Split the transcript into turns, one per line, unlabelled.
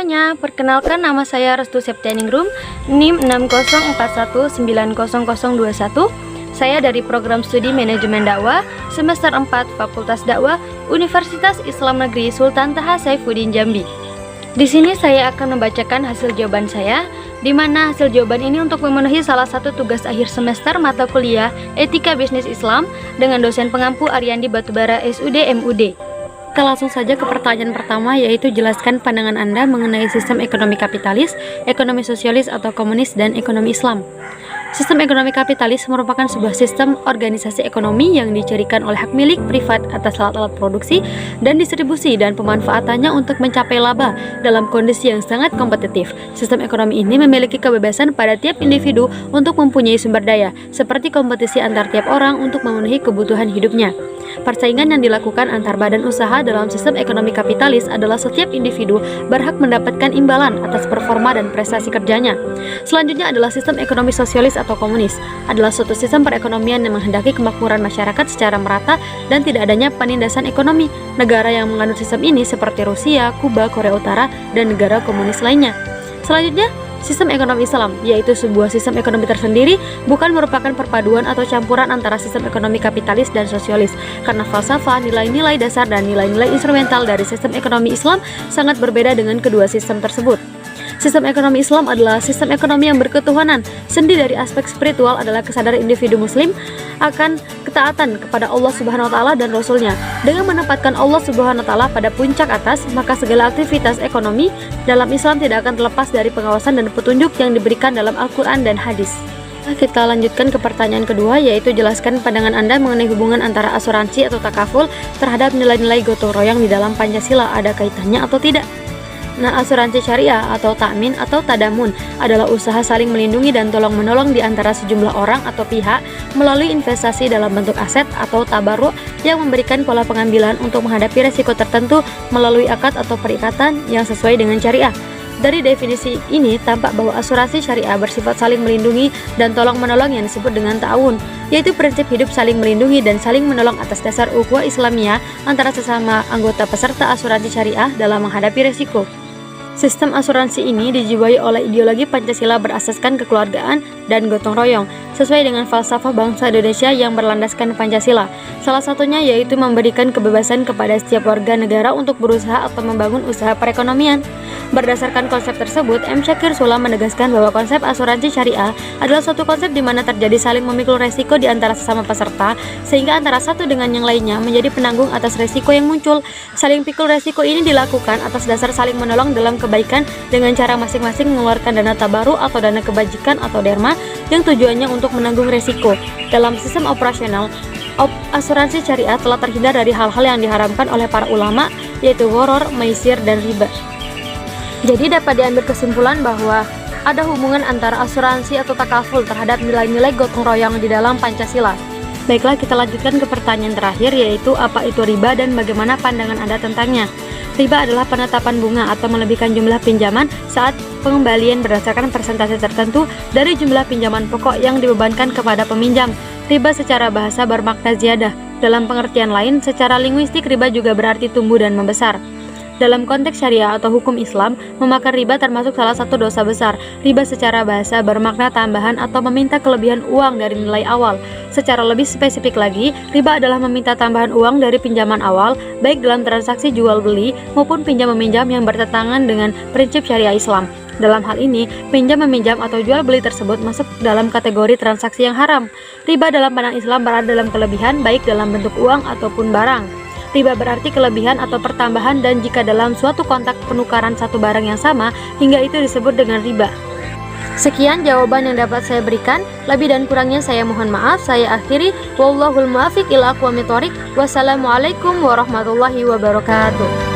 semuanya, perkenalkan nama saya Restu Septianingrum, NIM 6041900021. Saya dari Program Studi Manajemen Dakwah, semester 4 Fakultas Dakwah, Universitas Islam Negeri Sultan Taha Saifuddin Jambi. Di sini saya akan membacakan hasil jawaban saya, di mana hasil jawaban ini untuk memenuhi salah satu tugas akhir semester mata kuliah Etika Bisnis Islam dengan dosen pengampu Ariandi Batubara SUD MUD. Kita langsung saja ke pertanyaan pertama, yaitu jelaskan pandangan Anda mengenai sistem ekonomi kapitalis, ekonomi sosialis atau komunis, dan ekonomi Islam. Sistem ekonomi kapitalis merupakan sebuah sistem organisasi ekonomi yang dicirikan oleh hak milik privat atas alat-alat produksi dan distribusi dan pemanfaatannya untuk mencapai laba dalam kondisi yang sangat kompetitif. Sistem ekonomi ini memiliki kebebasan pada tiap individu untuk mempunyai sumber daya, seperti kompetisi antar tiap orang untuk memenuhi kebutuhan hidupnya. Persaingan yang dilakukan antar badan usaha dalam sistem ekonomi kapitalis adalah setiap individu berhak mendapatkan imbalan atas performa dan prestasi kerjanya. Selanjutnya adalah sistem ekonomi sosialis atau komunis, adalah suatu sistem perekonomian yang menghendaki kemakmuran masyarakat secara merata dan tidak adanya penindasan ekonomi. Negara yang menganut sistem ini seperti Rusia, Kuba, Korea Utara, dan negara komunis lainnya. Selanjutnya, sistem ekonomi Islam, yaitu sebuah sistem ekonomi tersendiri, bukan merupakan perpaduan atau campuran antara sistem ekonomi kapitalis dan sosialis, karena falsafah, nilai-nilai dasar, dan nilai-nilai instrumental dari sistem ekonomi Islam sangat berbeda dengan kedua sistem tersebut. Sistem ekonomi Islam adalah sistem ekonomi yang berketuhanan. Sendi dari aspek spiritual adalah kesadaran individu muslim akan ketaatan kepada Allah Subhanahu wa taala dan Rasul-Nya. Dengan menempatkan Allah Subhanahu wa taala pada puncak atas, maka segala aktivitas ekonomi dalam Islam tidak akan terlepas dari pengawasan dan petunjuk yang diberikan dalam Al-Qur'an dan hadis. Kita lanjutkan ke pertanyaan kedua, yaitu jelaskan pandangan Anda mengenai hubungan antara asuransi atau takaful terhadap nilai-nilai gotong royong di dalam Pancasila. Ada kaitannya atau tidak? Nah, asuransi syariah atau takmin atau tadamun adalah usaha saling melindungi dan tolong-menolong di antara sejumlah orang atau pihak melalui investasi dalam bentuk aset atau tabarruk yang memberikan pola pengambilan untuk menghadapi resiko tertentu melalui akad atau perikatan yang sesuai dengan syariah. Dari definisi ini tampak bahwa asuransi syariah bersifat saling melindungi dan tolong-menolong yang disebut dengan ta'awun, yaitu prinsip hidup saling melindungi dan saling menolong atas dasar ukhuwah Islamiyah antara sesama anggota peserta asuransi syariah dalam menghadapi resiko. Sistem asuransi ini dijiwai oleh ideologi Pancasila berasaskan kekeluargaan dan gotong royong, sesuai dengan falsafah bangsa Indonesia yang berlandaskan Pancasila. Salah satunya yaitu memberikan kebebasan kepada setiap warga negara untuk berusaha atau membangun usaha perekonomian. Berdasarkan konsep tersebut, M. Syakir Sula menegaskan bahwa konsep asuransi syariah adalah suatu konsep di mana terjadi saling memikul resiko di antara sesama peserta, sehingga antara satu dengan yang lainnya menjadi penanggung atas resiko yang muncul. Saling pikul resiko ini dilakukan atas dasar saling menolong dalam kebaikan dengan cara masing-masing mengeluarkan dana tabaru atau dana kebajikan atau derma yang tujuannya untuk menanggung resiko. Dalam sistem operasional, asuransi syariah telah terhindar dari hal-hal yang diharamkan oleh para ulama, yaitu gharar, maisir, dan riba. Jadi dapat diambil kesimpulan bahwa ada hubungan antara asuransi atau takaful terhadap nilai-nilai gotong royong di dalam Pancasila. Baiklah, kita lanjutkan ke pertanyaan terakhir, yaitu apa itu riba dan bagaimana pandangan Anda tentangnya. Riba adalah penetapan bunga atau melebihkan jumlah pinjaman saat pengembalian berdasarkan persentase tertentu dari jumlah pinjaman pokok yang dibebankan kepada peminjam. Riba secara bahasa bermakna ziyadah. Dalam pengertian lain, secara linguistik riba juga berarti tumbuh dan membesar. Dalam konteks syariah atau hukum Islam, memakan riba termasuk salah satu dosa besar. Riba secara bahasa bermakna tambahan atau meminta kelebihan uang dari nilai awal. Secara lebih spesifik lagi, riba adalah meminta tambahan uang dari pinjaman awal, baik dalam transaksi jual-beli maupun pinjam-meminjam yang bertentangan dengan prinsip syariah Islam. Dalam hal ini, pinjam-meminjam atau jual-beli tersebut masuk dalam kategori transaksi yang haram. Riba dalam pandang Islam berada dalam kelebihan, baik dalam bentuk uang ataupun barang. Riba berarti kelebihan atau pertambahan, dan jika dalam suatu kontak penukaran satu barang yang sama, hingga itu disebut dengan riba. Sekian jawaban yang dapat saya berikan. Lebih dan kurangnya saya mohon maaf. Saya akhiri. Wallahul muwaffiq ila aqwamit thoriq. Wassalamualaikum warahmatullahi wabarakatuh.